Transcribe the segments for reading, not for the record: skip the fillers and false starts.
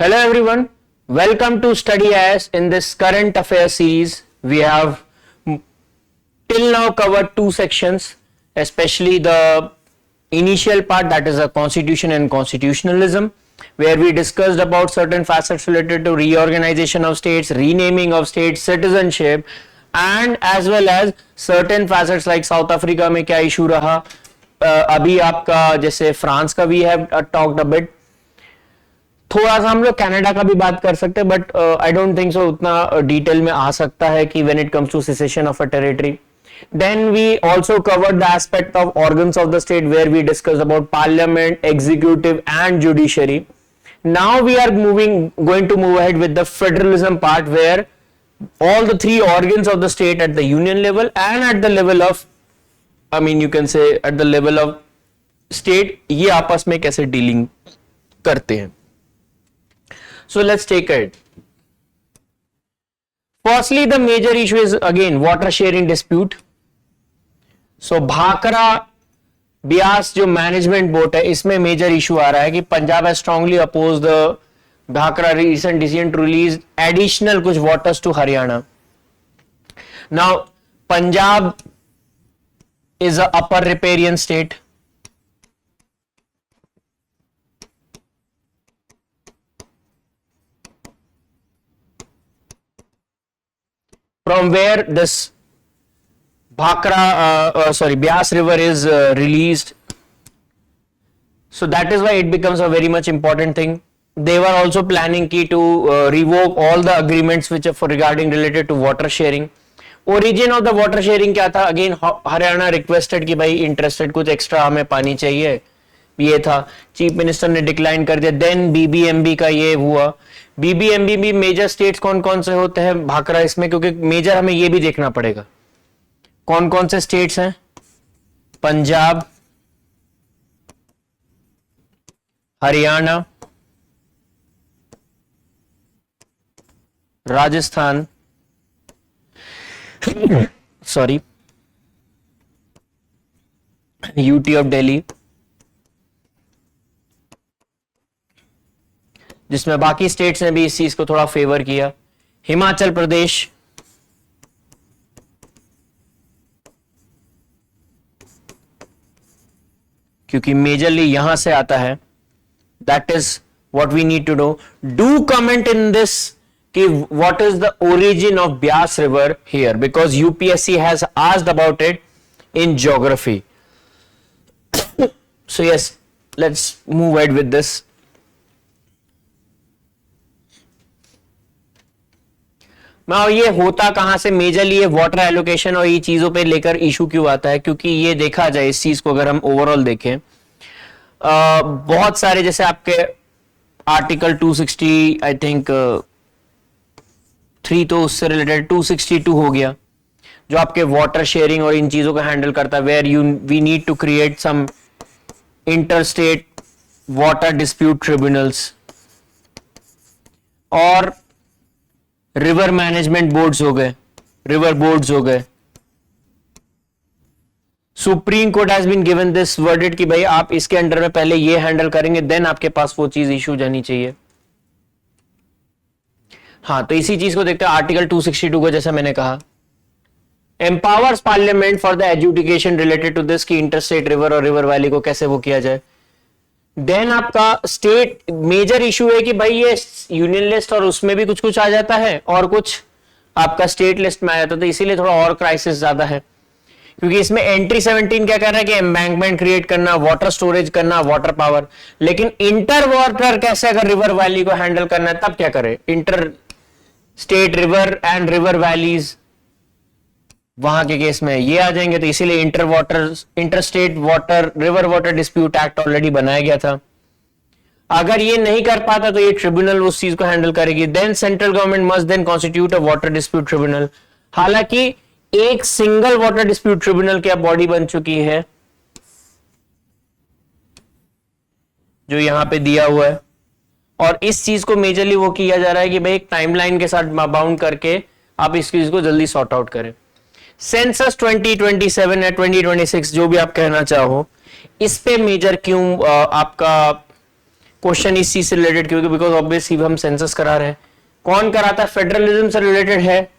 Hello everyone, welcome to Study As. In this current affairs series, we have till now covered two sections, especially the initial part, that is a constitution and constitutionalism, where we discussed about certain facets related to reorganization of states, renaming of states, citizenship, and as well as certain facets like South Africa में क्या issue रहा, अभी आपका जैसे France का we have talked a bit, थोड़ा सा हम लोग कनाडा का भी बात कर सकते हैं, but I don't think so उतना डिटेल में आ सकता है कि when it comes to secession of a territory. Then we also covered the aspect of organs of the state where we discussed about parliament, executive and judiciary. Now we are going to move ahead with the federalism part where all the three organs of the state at the union level and at the level of, you can say at the level of state, ये आपस में कैसे dealing करते हैं. So let's take it. Firstly, the major issue is again water sharing dispute. So Bhakra Beas जो management board है, इसमें major issue आ रहा है कि Punjab has strongly oppose the Bhakra recent decision to release additional कुछ waters to Haryana. Now Punjab is a upper riparian state. From where this Byas river is released. So that is why it becomes a very much important thing. They were also planning to revoke all the agreements which are regarding related to water sharing. Origin of the water sharing क्या था? Again Haryana requested कि भाई interested कुछ extra हमें पानी चाहिए, ये था. चीफ मिनिस्टर ने डिक्लाइन कर दिया. देन बीबीएमबी का ये हुआ. बीबीएमबी भी मेजर स्टेट्स कौन कौन से होते हैं भाखरा इसमें, क्योंकि मेजर हमें ये भी देखना पड़ेगा कौन कौन से स्टेट्स हैं. पंजाब, हरियाणा, राजस्थान, यूटी ऑफ दिल्ली, जिसमें बाकी स्टेट्स ने भी इस चीज को थोड़ा फेवर किया. हिमाचल प्रदेश, क्योंकि मेजरली यहां से आता है. That is what we need to know. Do comment in this कि what is the origin of Beas river here, because UPSC has asked about it in geography. So yes, let's move ahead with this. ये होता कहां से majorly, ये water allocation और ये चीजों पे लेकर इशू क्यों आता है, क्योंकि ये देखा जाए इस चीज को अगर हम ओवरऑल देखें, बहुत सारे जैसे आपके आर्टिकल 260 आई थिंक 3 तो उससे रिलेटेड 262 हो गया जो आपके वाटर शेयरिंग और इन चीजों को हैंडल करता है, where we need to create some interstate water dispute tribunals और रिवर मैनेजमेंट बोर्ड्स हो गए, रिवर बोर्ड्स हो गए. Supreme court has been given this verdict कि भाई आप इसके अंडर में पहले ये हैंडल करेंगे, देन आपके पास वो चीज इशू जानी चाहिए. हाँ, तो इसी चीज को देखते हैं. आर्टिकल 262 को जैसा मैंने कहा, empowers parliament for the education related to this कि इंटरस्टेट रिवर और रिवर वैली को कैसे वो किया जाए. देन आपका स्टेट मेजर इशू है कि भाई ये यूनियन लिस्ट और उसमें भी कुछ कुछ आ जाता है और कुछ आपका स्टेट लिस्ट में आ जाता है, तो इसीलिए थोड़ा और क्राइसिस ज्यादा है. क्योंकि इसमें एंट्री 17 क्या कर रहा है कि एम्बैंकमेंट क्रिएट करना, वाटर स्टोरेज करना, वाटर पावर. लेकिन इंटर वाटर कैसे, अगर रिवर वैली को हैंडल करना है तब क्या करे, inter state river and river valleys वहां के केस में ये आ जाएंगे. तो इसीलिए interstate water river water dispute act already बनाया गया था. अगर ये नहीं कर पाता तो ये ट्रिब्यूनल उस चीज को हैंडल करेगी. Then central government must then constitute a water dispute tribunal. हालांकि एक सिंगल वाटर डिस्प्यूट ट्रिब्यूनल क्या बॉडी बन चुकी है जो यहां पे दिया हुआ है, और इस चीज को मेजरली वो किया जा रहा है कि भाई एक टाइमलाइन के साथ बाउंड करके आप इस चीज को जल्दी सॉर्ट आउट करें. सेंसस 2027 या 2026 जो भी आप कहना चाहो, इस पे मेजर क्यों आपका क्वेश्चन इस चीज से रिलेटेड, क्योंकि बिकॉज ऑब्वियसली हम सेंसस करा रहे हैं। कौन कराता है? फेडरलिज्म से रिलेटेड है।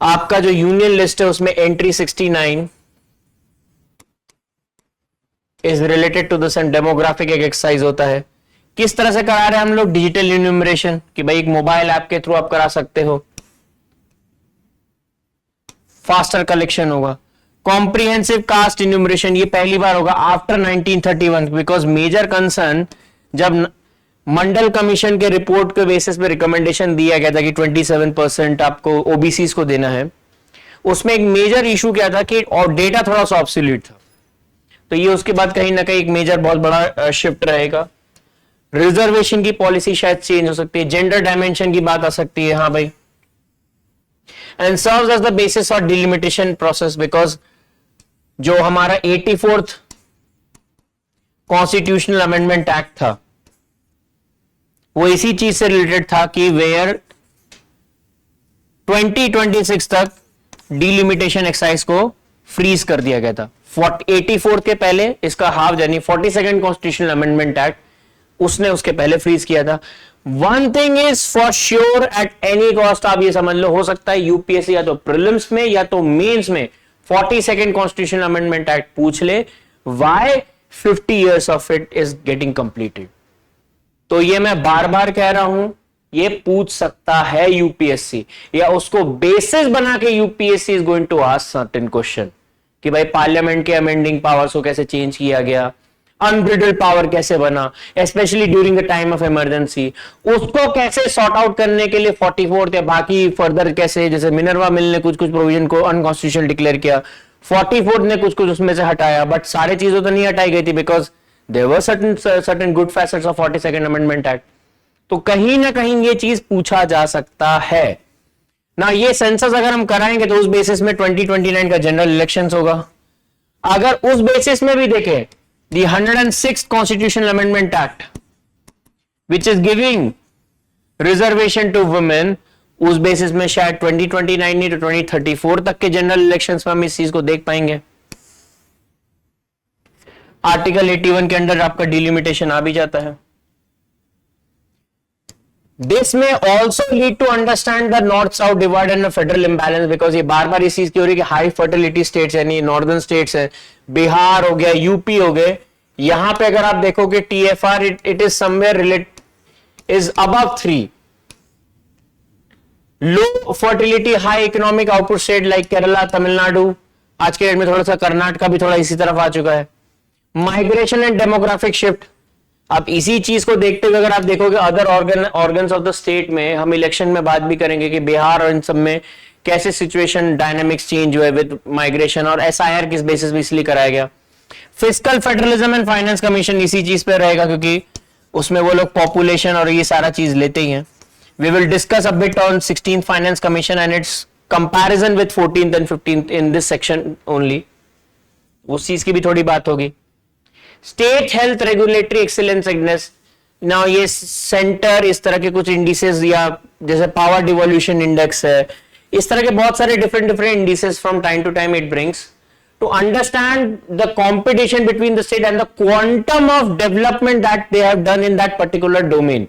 आपका जो यूनियन लिस्ट है उसमें entry 69 is related to this, and demographic एक एक्सरसाइज होता है। किस तरह से करा रहे हैं हम लोग? डिजिटल इन्यूमरेशन, कि भाई एक मोबाइल ऐप के थ्रू आप करा सकते हो, फास्टर कलेक्शन होगा। कॉम्प्रिहेंसिव कास्ट इन्यूमरेशन, ये पहली बार होगा आफ्टर 1931, बिकॉज मेजर कंसर्न जब मंडल कमीशन के रिपोर्ट के बेसिस पे रिकमेंडेशन दिया गया था कि 27% आपको ओबीसी को देना है, उसमें एक मेजर इशू क्या था कि और डेटा थोड़ा सा ऑब्सोल्यूट था। तो ये उसके बाद कहीं ना कहीं एक मेजर बहुत बड़ा शिफ्ट रहेगा। रिजर्वेशन की पॉलिसी शायद चेंज हो सकती है, जेंडर डायमेंशन की बात आ सकती है, हाँ भाई। And serves as the basis for delimitation process, because जो हमारा 84th कॉन्स्टिट्यूशनल अमेंडमेंट एक्ट था वो इसी चीज से रिलेटेड था कि वेयर 2026 तक डिलिमिटेशन एक्सरसाइज को फ्रीज कर दिया गया था। 84 के पहले इसका हाफ, यानी 42nd कॉन्स्टिट्यूशनल अमेंडमेंट एक्ट, उसने उसके पहले फ्रीज किया था। One thing is for sure, at any cost आप ये समझ लो, हो सकता है यूपीएससी या तो प्रीलिम्स में या तो मेंस में 42nd कॉन्स्टिट्यूशनल अमेंडमेंट एक्ट पूछ ले, why 50 years of it is getting completed. तो ये मैं बार बार कह रहा हूं, ये पूछ सकता है यूपीएससी, या उसको बेसिस बना के UPSC is going to ask certain question कि भाई पार्लियामेंट के अमेंडिंग पावर्स को कैसे चेंज किया गया, अनब्रिडल्ड पावर कैसे बना, specially during the time of emergency, उसको कैसे सॉर्ट आउट करने के लिए 44th या बाकी फर्दर कैसे, जैसे मिनर्वा मिल ने कुछ कुछ प्रोविजन को अनकॉन्स्टिट्यूशनल डिक्लेयर किया, 44th ने कुछ कुछ उसमें से हटाया, बट सारे चीजों तो नहीं हटाई गई थी, because there were certain good facets of 42nd Amendment Act। तो कहीं ना कहीं ये चीज पूछा जा सकता है ना। ये सेंसस अगर हम कराएंगे तो उस बेसिस में 2029 का जनरल इलेक्शंस होगा। अगर उस बेसिस में भी देखें, the 106th Constitutional Amendment Act which is giving reservation to women, उस बेसिस में शायद 2029 नहीं तो 2034 तक के जनरल इलेक्शंस में हम इस चीज को देख पाएंगे। आर्टिकल 81 के अंडर आपका डिलिमिटेशन आ भी जाता है। दिस में also lead to understand the north south divide and federal imbalance, because ये बार बार इस चीज की हो रही है कि हाई फर्टिलिटी स्टेट्स यानी नॉर्दर्न स्टेट्स है, बिहार हो गया, यूपी हो गए, यहां पे अगर आप देखोगे TFR it is somewhere relate is above 3। Low fertility high economic output state like Kerala, Tamil Nadu, आज के डेट में थोड़ा सा कर्नाटका भी थोड़ा इसी तरफ आ चुका है। माइग्रेशन एंड डेमोग्राफिक शिफ्ट, अब इसी चीज को देखते हुए अगर आप देखोगे other organs of the state में, हम इलेक्शन में बात भी करेंगे कि बिहार और इन सब में कैसे सिचुएशन डायनामिक्स चेंज हुए विद माइग्रेशन, और एसआईआर किस बेसिस पे इसलिए कराया गया। Fiscal federalism and finance commission इसी चीज पे रहेगा, क्योंकि उसमें वो लोग पॉपुलेशन और ये सारा चीज लेते ही हैं। We will discuss a bit on 16th finance commission and its comparison with 14th and 15th in this section only, उस चीज की भी थोड़ी बात होगी। State health regulatory excellence index, ना ये सेंटर इस तरह के कुछ इंडिसेस, या जैसे पावर डिवोल्यूशन इंडेक्स है, इस तरह के बहुत सारे different indices from time to time it brings to understand the competition between the state and the quantum of development that they have done in that particular domain.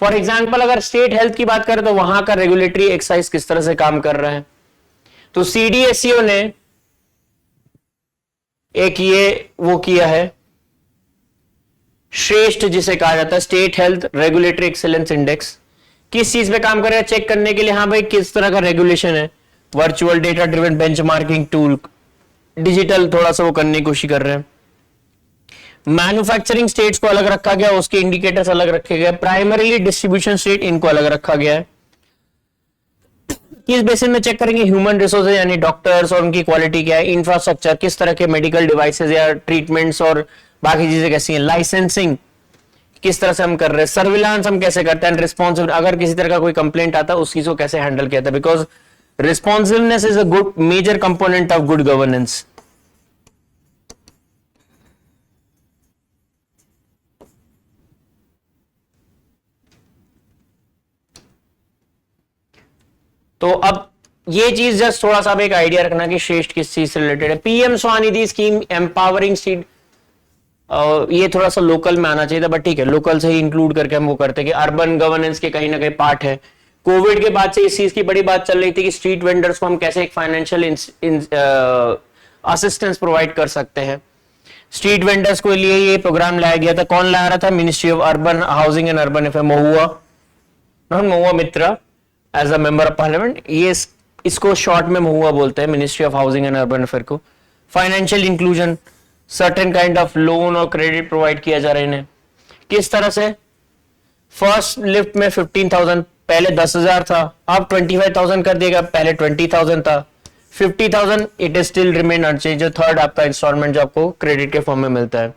For example अगर state health की बात करें तो वहां का regulatory excise किस तरह से काम कर रहा है। तो सीडीएसईओ ने एक ये वो किया है श्रेष्ठ, जिसे कहा जाता है state health regulatory excellence index, किस चीज पे काम करेगा चेक करने के लिए, हाँ भाई किस तरह का रेगुलेशन है। Virtual data driven benchmarking tool, digital थोड़ा सा वो करने की कोशिश कर रहे हैं। मैन्युफैक्चरिंग स्टेट्स को अलग रखा गया, उसके इंडिकेटर्स अलग रखे गए। प्राइमरीली डिस्ट्रीब्यूशन स्टेट, इनको अलग रखा गया है। किस बेसिस में चेक करेंगे, ह्यूमन रिसोर्सेज यानी डॉक्टर्स और उनकी क्वालिटी क्या है, इंफ्रास्ट्रक्चर किस तरह के मेडिकल डिवाइसेज या ट्रीटमेंट्स और बाकी चीजें कैसी हैं, लाइसेंसिंग किस तरह से हम कर रहे हैं, सर्विलांस हम कैसे करते हैं, रिस्पॉन्सिव अगर किसी तरह का कोई कंप्लेंट आता है उस चीज को कैसे हैंडल किया था, because responsiveness is a good major component of good governance. तो अब ये चीज जस्ट थोड़ा सा एक आइडिया रखना कि श्रेष्ठ किस चीज से रिलेटेड है। PM Svanidhi scheme empowering state, ये थोड़ा सा लोकल में आना चाहिए था, बट ठीक है, लोकल से ही इंक्लूड करके हम वो करते हैं कि अर्बन गवर्नेंस के कहीं ना कहीं पार्ट है। कोविड के बाद से इस चीज की बड़ी बात चल रही थी कि स्ट्रीट वेंडर्स को हम कैसे एक फाइनेंशियल असिस्टेंस प्रोवाइड कर सकते हैं। स्ट्रीट वेंडर्स के लिए ये प्रोग्राम लाया गया था। कौन ला रहा था? Ministry of urban housing and urban affair, MoHUA, not Mahua Moitra, as a member of parliament. ये इसको शॉर्ट में महुआ बोलते हैं, ministry of housing and urban affair को। Financial inclusion, certain kind of loan और क्रेडिट प्रोवाइड किया जा रहा है इन्हें। किस तरह से? फर्स्ट लिफ्ट में 15,000, पहले 10,000 था, अब 25,000 कर दिया गया, पहले 20,000 था। 50,000 it is still remain unchange. जो थर्ड आपका इंस्टॉलमेंट जो आपको क्रेडिट के फॉर्म में मिलता है।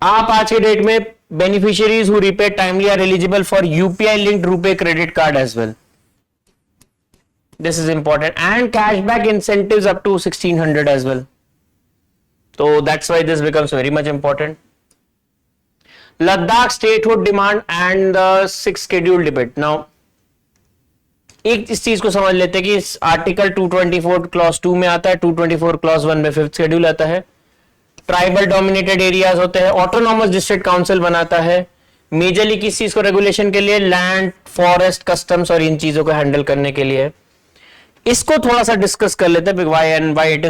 आप आज के डेट में beneficiaries who repay timely are eligible for UPI linked RuPay credit card as well. This is important, and cashback incentives up to 1,600 as well. So that's why this becomes very much important. Ladakh statehood demand and the sixth schedule debate. Now, एक इस चीज को समझ लेते हैं कि इस article 224 clause 2 में आता है, 224 क्लॉज 1 में फिफ्थ शेड्यूल आता है। ट्राइबल डोमिनेटेड एरियाज होते हैं, ऑटोनॉमस डिस्ट्रिक्ट काउंसिल बनाता है। मेजरली किस चीज को रेगुलेशन के लिए? लैंड, फॉरेस्ट, कस्टम्स और इन चीजों को हैंडल करने के लिए। इसको थोड़ा सा डिस्कस कर लेते हैं, why it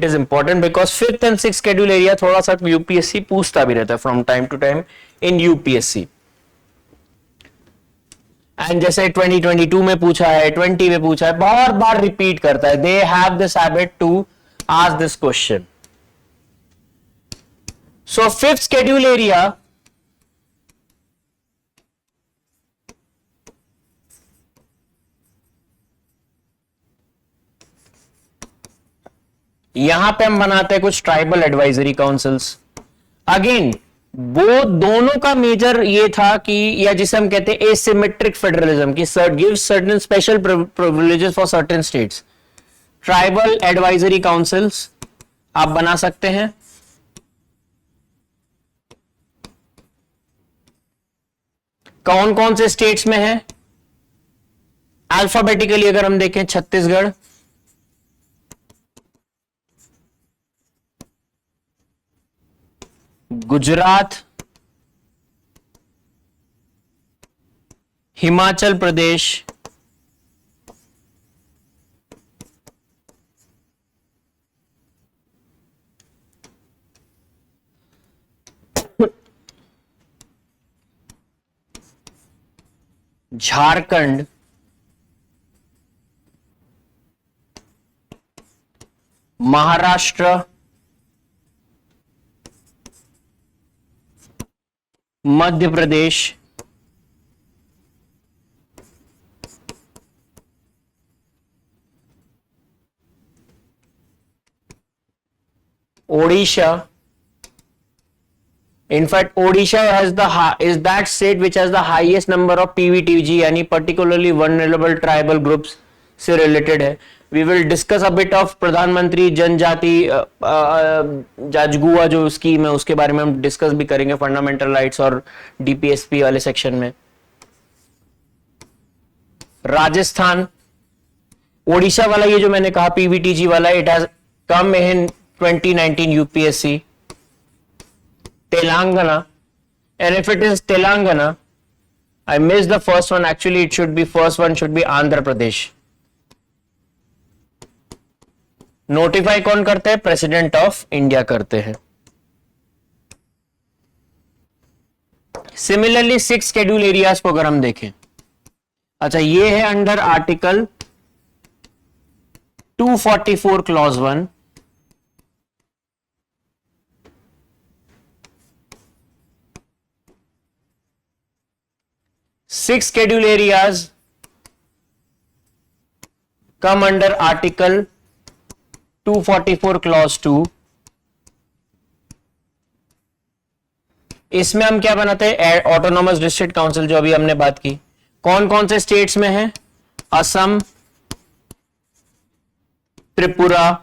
is important, because fifth and sixth schedule area थोड़ा सा यूपीएससी पूछता भी रहता है from time to time in UPSC. And जैसे 2022 में पूछा है, 20 में पूछा है, बहुत बार रिपीट करता है। They have this habit to ask this question. So fifth schedule area यहां पे हम बनाते हैं कुछ ट्राइबल एडवाइजरी काउंसिल्स। अगेन वो दोनों का मेजर ये था कि, या जिसे हम कहते हैं एसिमेट्रिक फेडरलिज्म, की gives certain special privileges for certain states. Tribal advisory councils आप बना सकते हैं। कौन कौन से स्टेट्स में है? अल्फाबेटिकली अगर हम देखें, Chhattisgarh, Gujarat, Himachal Pradesh, Jharkhand, Maharashtra, Madhya Pradesh, Odisha. In fact Odisha is that state which has the highest number of PVTG, यानी particularly vulnerable tribal groups से related है। We will discuss a bit of प्रधानमंत्री जनजाति जाजगुआ जो स्कीम है, उसके बारे में हम डिस्कस भी करेंगे फंडामेंटल राइट्स और डीपीएसपी वाले सेक्शन में। राजस्थान, ओडिशा वाला ये जो मैंने कहा पीवीटीजी वाला, it has come in 2019 UPSC. Telangana, and if it is Telangana, I missed the first one. Actually, it should be first one should be Andhra Pradesh. Notify कौन करते हैं? प्रेसिडेंट ऑफ इंडिया करते हैं। सिमिलरली सिक्स शेड्यूल एरियाज को अगर हम देखें, अच्छा ये है under article 244 clause 1। Six schedule areas come under article 244 clause 2। इसमें हम क्या बनाते हैं? ऑटोनॉमस डिस्ट्रिक्ट काउंसिल, जो अभी हमने बात की। कौन कौन से स्टेट्स में है? असम, त्रिपुरा,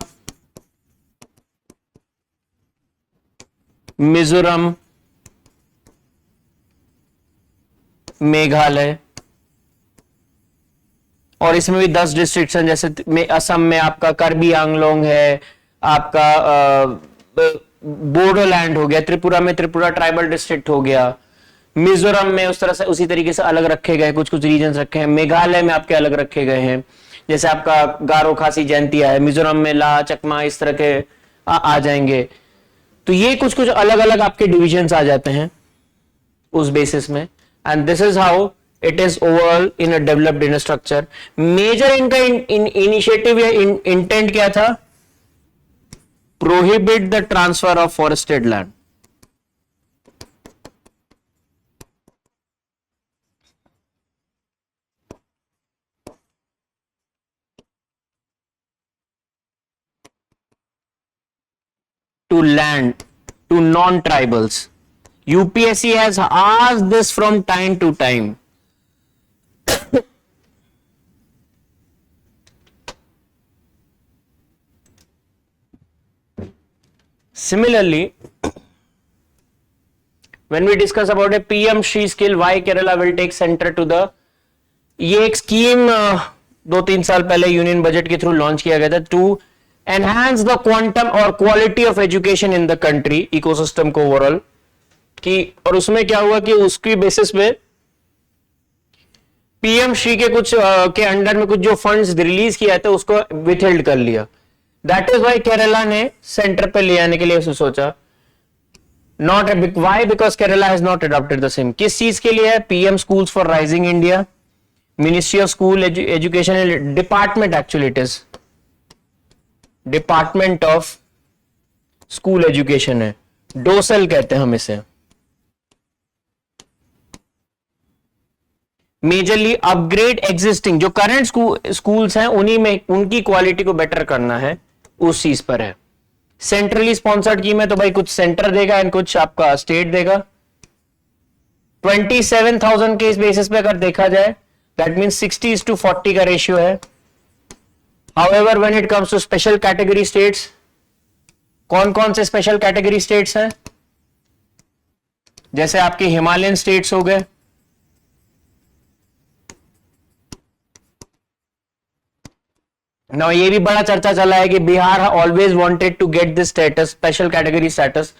मिजोरम, मेघालय, और इसमें भी 10 डिस्ट्रिक्ट हैं। जैसे असम में आपका कार्बी आंगलोंग है, आपका बोडोलैंड हो गया, त्रिपुरा में त्रिपुरा ट्राइबल डिस्ट्रिक्ट हो गया, मिजोरम में उस तरह से उसी तरीके से अलग रखे गए, कुछ कुछ रीजन रखे हैं, मेघालय में आपके अलग रखे गए हैं, जैसे आपका गारो खासी जयंतिया है, मिजोरम में ला चकमा इस तरह के आ जाएंगे। तो ये कुछ कुछ अलग अलग आपके डिविजन्स आ जाते हैं उस बेसिस में, and this is how it is overall in a developed in structure. Major इनका इनिशिएटिव या इंटेंट क्या था? Prohibit the transfer of forested land. To land to non-tribals. UPSC has asked this from time to time. Similarly, when we discuss about a PM Shri skill, why Kerala will take center to the, ये एक scheme 2-3 साल पहले union budget के through launch किया गया था to enhance the quantum और quality of education in the country ecosystem को ओवरऑल की। और उसमें क्या हुआ कि उसकी बेसिस पे पीएम श्री के कुछ के अंडर में कुछ जो फंड्स रिलीज किया था उसको विथहेल्ड कर लिया। दैट इज वाई केरला ने सेंटर पे ले आने के लिए सोचा। Not why because Kerala has not adopted the same. किस चीज के लिए है? PM schools for rising India, ministry of school education department, actually it is department of school education है, डोसल कहते हैं हम इसे। मेजरली अपग्रेड एग्जिस्टिंग जो करंट स्कूल्स हैं उन्हीं में उनकी क्वालिटी को बेटर करना है, उस चीज पर है। सेंट्रली स्पॉन्सर्ड स्कीम है तो भाई कुछ सेंटर देगा एंड कुछ आपका स्टेट देगा। 27,000 के इस बेसिस पे अगर देखा जाए दैट मींस 60:40 का रेशियो है। However, when it comes to special category states, कौन कौन से स्पेशल कैटेगरी स्टेट्स हैं? जैसे आपके हिमालयन स्टेट्स हो गए, ना ये भी बड़ा चर्चा चला है कि Bihar always wanted to get this status, special category status,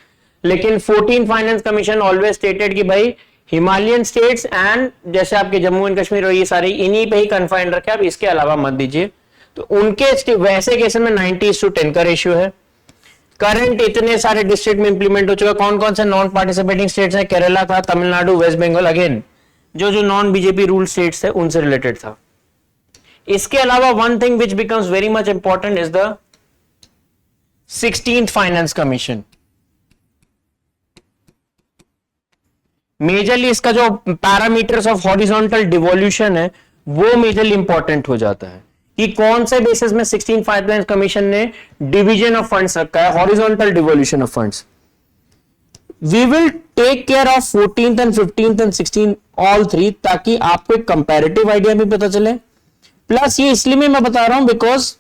लेकिन 14 फाइनेंस कमीशन ऑलवेज स्टेटेड कि भाई हिमालयन स्टेट्स एंड जैसे आपके जम्मू एंड कश्मीर और ये सारे इन्हीं पे ही कन्फाइंड रखे, आप इसके अलावा मत दीजिए। तो उनके वैसे केस में 90:10 का रेशियो है। करंट इतने सारे डिस्ट्रिक्ट में इंप्लीमेंट हो चुका। कौन कौन से नॉन पार्टिसिपेटिंग स्टेट्स हैं? केरला था, तमिलनाडु, वेस्ट बंगाल, अगेन जो जो नॉन बीजेपी रूल स्टेट्स थे उनसे रिलेटेड था। इसके अलावा one thing which becomes very much important is the 16th finance commission. Majorly इसका जो पैरामीटर्स ऑफ हॉरिजॉन्टल डिवोल्यूशन है वो मेजरली इंपॉर्टेंट हो जाता है कि कौन से बेसिस में 16th फाइनेंस कमीशन ने डिवीजन ऑफ फंड्स रखा है, horizontal devolution of funds. We will take care of 14th and 15th and 16th all three, ताकि आपको एक कंपैरेटिव आइडिया भी पता चले। प्लस ये इसलिए मैं बता रहा हूं बिकॉज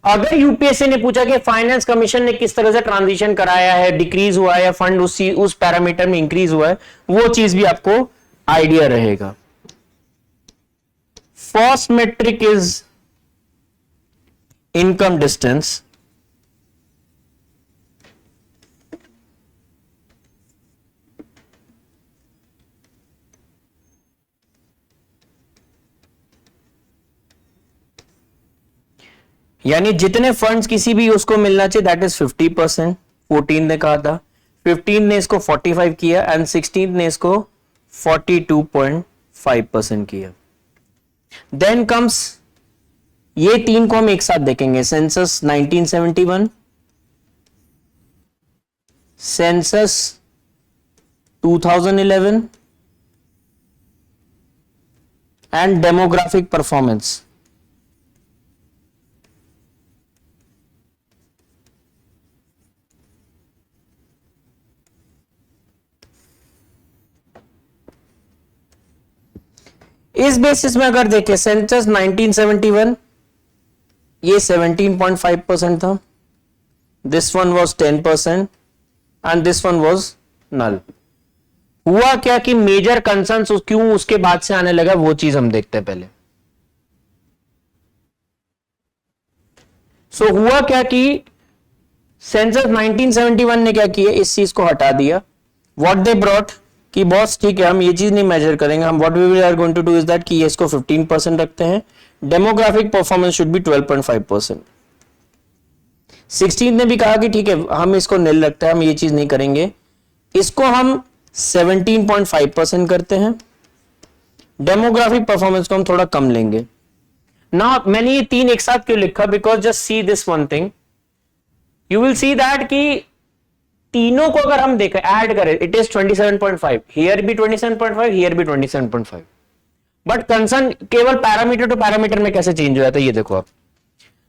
अगर यूपीएससी ने पूछा कि फाइनेंस कमीशन ने किस तरह से ट्रांजिशन कराया है, डिक्रीज हुआ है या फंड उस पैरामीटर में इंक्रीज हुआ है, वो चीज भी आपको आइडिया रहेगा। First metric is income distance, यानी जितने फंड्स किसी भी उसको मिलना चाहिए दैट इज 50%। 14 ने कहा था, 15 ने इसको 45 किया एंड 16 ने इसको 42.5% किया। देन कम्स, ये तीन को हम एक साथ देखेंगे, census 1971, census 2011 and demographic performance. इस बेसिस में अगर देखें सेंसस 1971 ये 17.5% था, this one was 10% and this one was null. हुआ क्या कि मेजर कंसर्न्स क्यों उसके बाद से आने लगा वो चीज हम देखते हैं पहले। सो हुआ क्या कि सेंसस 1971 ने क्या किया, इस चीज को हटा दिया. व्हाट दे ब्रॉट कि बॉस ठीक है हम ये चीज नहीं मेजर करेंगे, हम what we are going to do is that कि इसको 15% रखते हैं, डेमोग्राफिक परफॉर्मेंस शुड बी 12.5%. 16 ने भी कहा कि ठीक है हम इसको नील रखते हैं, हम ये चीज नहीं करेंगे, इसको हम 17.5% करते हैं, डेमोग्राफिक परफॉर्मेंस को हम थोड़ा कम लेंगे. ना मैंने ये तीन एक साथ क्यों लिखा, because just see this one thing, you will see that कि तीनों को अगर हम देखें ऐड करें इट इज 27.5, हियर भी 27.5, हियर भी 27.5. बट कंसर्न केवल पैरामीटर टू पैरामीटर में कैसे चेंज हो जाता है ये देखो आप.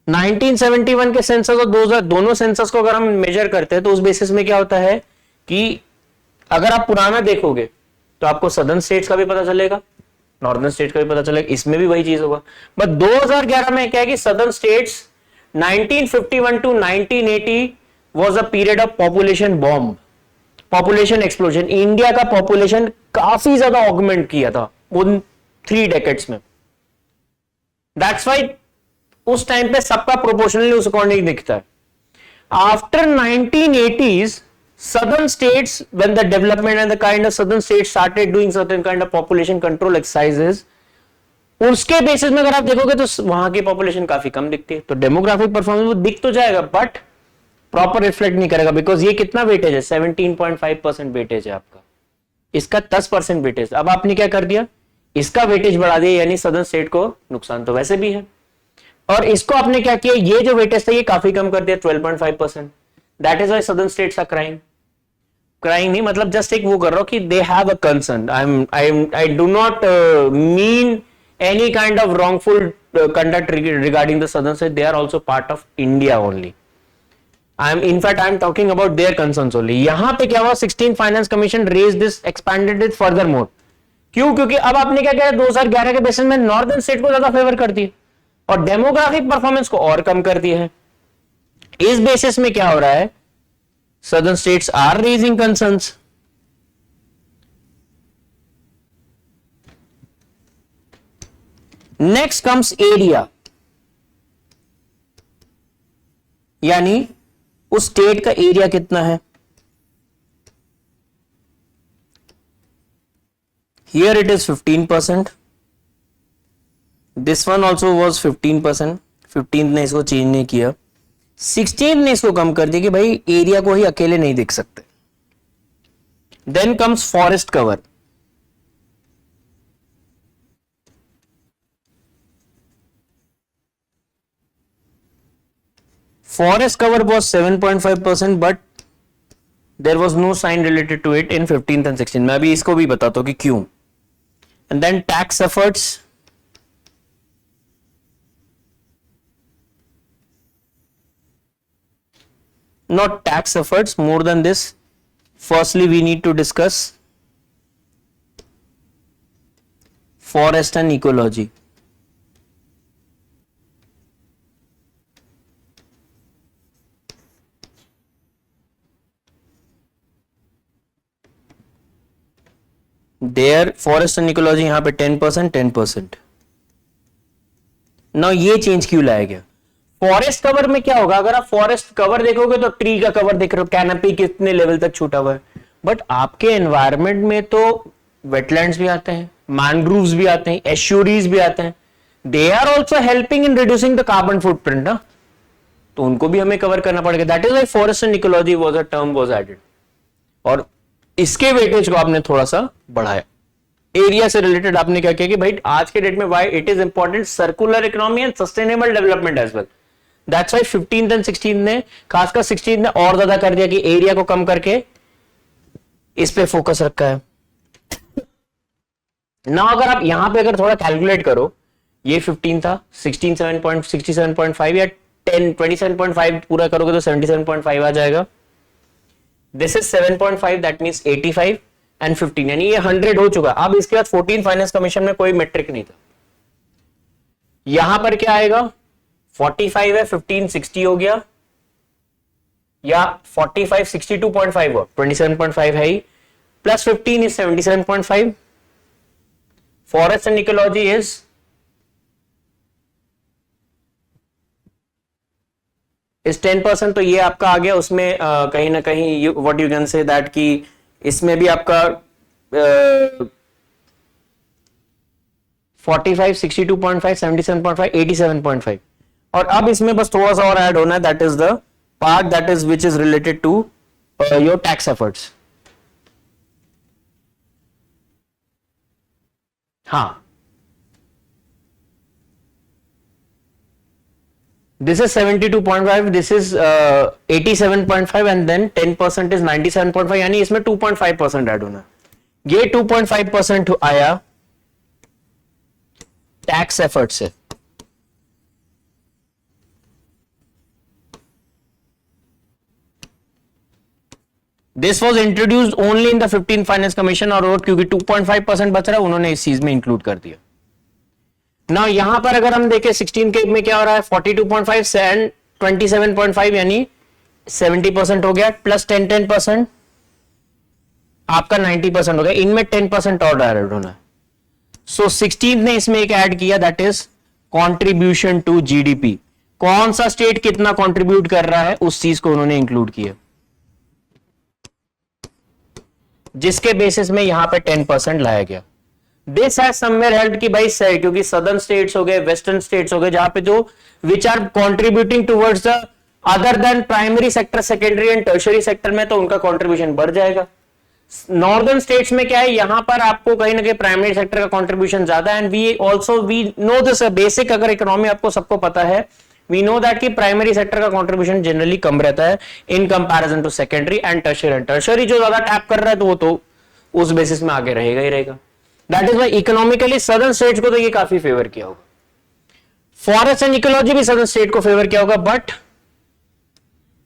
1971 के सेंसस और 2000 दोनों सेंसस को अगर हम मेजर करते हैं तो उस बेसिस में क्या होता है कि अगर आप पुराना देखोगे तो आपको सदर्न स्टेट्स का भी पता चलेगा, नॉर्दर्न स्टेट का भी पता चलेगा, इसमें भी वही चीज होगा. बट 2011 में क्या है कि southern states 1951 to 1980 was a period of population bomb, population explosion. इंडिया का पॉपुलेशन काफी ज्यादा ऑगमेंट किया था उन 3 डेकेड्स में. दैट्स वाई उस टाइम पे सबका प्रोपोर्शनली उस अकॉर्डिंग दिखता है. After 1980s southern states, when the development and the kind of southern states started doing certain kind of population control exercises, उसके बेसिस में अगर आप देखोगे तो वहां की पॉपुलेशन काफी कम दिखती है. तो डेमोग्राफिक परफॉर्मेंस वो दिख तो जाएगा बट प्रॉपर रिफ्लेक्ट नहीं करेगा, बिकॉज ये कितना वेटेज है, 17.5% वेटेज है आपका, इसका 10% वेटेज. अब आपने क्या कर दिया, इसका वेटेज बढ़ा दिया, यानी सदर्न स्टेट को नुकसान तो वैसे भी है, और इसको आपने क्या किया, ये जो वेटेज था ये काफी कम कर दिया 12.5%. That is why southern states are crying. Crying नहीं मतलब जस्ट एक वो कर रहा हूं कि they have a concern. I do not mean any kind of wrongful conduct regarding the southern state. They are also part of India only. In fact, I am talking about their concerns only. यहां पे क्या हुआ, 16 finance commission raise this, expanded it further more. क्यों, क्योंकि अब आपने क्या किया, 2011 के बेसिस में नॉर्दर्न स्टेट को ज्यादा फेवर कर दिया और डेमोग्राफिक परफॉर्मेंस को और कम कर दिया है. इस बेसिस में क्या हो रहा है, southern states are raising concerns. Next comes area, यानी उस स्टेट का एरिया कितना है. Here it is 15%. This one also was 15%. 15 ने इसको चेंज नहीं किया. 16 ने इसको कम कर दिया कि भाई एरिया को ही अकेले नहीं देख सकते. Then comes forest cover. Forest cover was 7.5%, but there was no sign related to it in 15th and 16th. मैं अभी इसको भी बताता हूं कि क्यों. And then tax efforts. Not tax efforts, more than this. Firstly, we need to discuss forest and ecology. There forest and ecology यहां पे 10%, 10%. नाउ ये चेंज क्यों लाया गया. फॉरेस्ट कवर में क्या होगा, अगर आप फॉरेस्ट कवर देखोगे तो ट्री का कवर देख रहे हो, कैनपी कितने लेवल तक छूटा हुआ है. बट आपके एनवायरमेंट में तो वेटलैंड्स भी आते हैं, मैनग्रूव्स भी आते हैं, एश्योरीज भी आते हैं. They are also helping in reducing the carbon footprint ना, तो उनको भी हमें कवर करना पड़ेगा. That is why forest and ecology was a term was added, और इसके वेटेज को आपने थोड़ा सा बढ़ाया. एरिया से रिलेटेड आपने क्या किया कि भाई आज के डेट में why it is important circular economy and sustainable development as well. That's why 15th and 16th ने, खासकर 16th ने और ज्यादा कर दिया कि एरिया को कम करके इस पे फोकस रखा है ना. अगर आप यहां पे अगर थोड़ा कैलकुलेट करो, ये 15 था, 16 67.5 या 10 27.5 पूरा करोगे तो 77.5 आ जाएगा. This is 7.5, that means 85 and 15, यानी ये 100 हो चुका. अब इसके बाद 14 फाइनेंस कमीशन में कोई मेट्रिक नहीं था. यहां पर क्या आएगा, 45 है, 15 60 हो गया, या 45 62.5 हो, 27.5 है ही, plus 15 is 77.5. Forest and ecology is इस 10%, तो ये आपका आ गया उसमें कहीं ना कहीं what you can say that कि इसमें भी आपका 45, 62.5, 77.5, 87.5, और अब इसमें बस थोड़ा सा और ऐड होना है, that is the part that is which is related to your tax efforts. हाँ, this is 72.5, this is 87.5 and then 10% is 97.5, यानी इसमें 2.5% ऐड होना. ये 2.5% आया टैक्स एफर्ट से. This was introduced only in the 15th finance commission, और क्योंकि 2.5% बच रहा है उन्होंने इस चीज में इंक्लूड कर दिया. ना यहां पर अगर हम देखें 16 के में क्या हो रहा है, 42.5 एंड 27.5 यानी 70% हो गया, प्लस 10% आपका 90% हो गया. इनमें 10% और ऐड होना है. सो 16 ने इसमें एक ऐड किया, that is contribution to GDP. कौन सा स्टेट कितना कंट्रीब्यूट कर रहा है उस चीज को उन्होंने इंक्लूड किया, जिसके बेसिस में यहां पे 10% लाया गया. दिस हैज समवेयर हेल्प कि भाई सही, क्योंकि सदर्न स्टेट्स हो गए, वेस्टर्न स्टेट्स हो गए, जहां पे जो which are contributing towards the other than primary sector, secondary and tertiary sector में, तो उनका कंट्रीब्यूशन बढ़ जाएगा. नॉर्दर्न स्टेट्स में क्या है, यहां पर आपको कहीं ना कहीं प्राइमरी सेक्टर का कंट्रीब्यूशन ज्यादा है. And we know this basic, अगर इकोनॉमी आपको सबको पता है, वी नो दैट कि प्राइमरी सेक्टर का कंट्रीब्यूशन जनरली कम रहता है in comparison to secondary and tertiary. And tertiary जो ज्यादा टैप कर रहा है तो वो तो उस बेसिस में आगे रहेगा ही रहेगा. That is why economically southern states को तो ये काफी फेवर किया होगा. फॉरेस्ट एंड इकोलॉजी भी सदर्न स्टेट को फेवर किया होगा, बट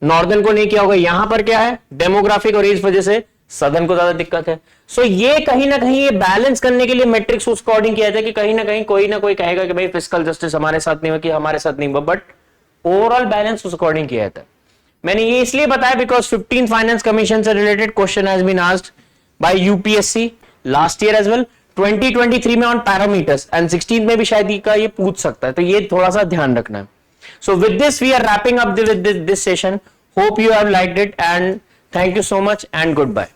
नॉर्दर्न को नहीं किया होगा. यहां पर क्या है, डेमोग्राफिक और इस वजह से सदर्न को ज्यादा दिक्कत है. सो ये कहीं ना कहीं ये बैलेंस करने के लिए मैट्रिक्स उस अकॉर्डिंग किया था कि कहीं ना कहीं कोई ना कोई कहेगा कि भाई फिस्कल जस्टिस हमारे साथ नहीं हुआ, कि हमारे साथ नहीं हुआ, बट ओवरऑल बैलेंस उस अकॉर्डिंग किया था. मैंने ये इसलिए बताया बिकॉज 15th फाइनेंस कमीशन से related question has been asked by UPSC last year as well, 2023 में ऑन पैरामीटर्स, एंड 16 में भी शायद का ये पूछ सकता है, तो ये थोड़ा सा ध्यान रखना है. So with this we are wrapping up this session. Hope you have liked it and thank you so much and good bye.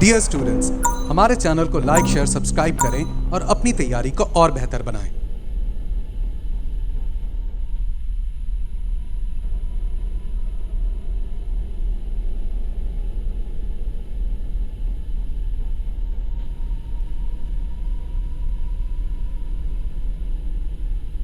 Dear students, हमारे चैनल को लाइक शेयर सब्सक्राइब करें और अपनी तैयारी को और बेहतर बनाएं.